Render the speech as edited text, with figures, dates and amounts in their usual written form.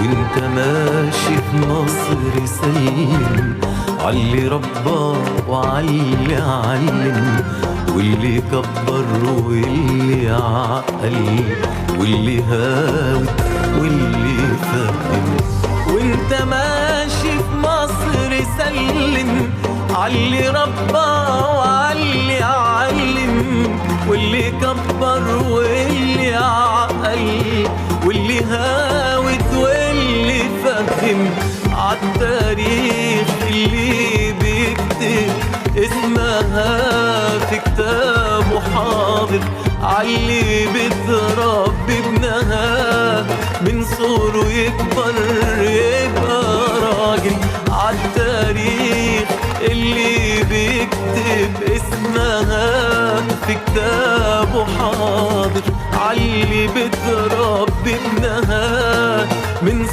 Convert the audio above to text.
وانت ماشي في مصر سلم عاللي ربى وعاللي علم، واللي كبر واللي عقل، واللي هاوي واللي فهم. وانت ماشي في مصر سلم عاللي ربى وعاللي علم، واللي كبر واللي عقل، واللي هاوت واللي فهم. عالتاريخ اللي بيكتب اسمها في كتابه حاضر، عاللي بتربي ابنها من صغره يكبر يبقى راجل. عالتاريخ اللي بيكتب اسمها في كتابه حاضر، عاللي بتربي ابنها من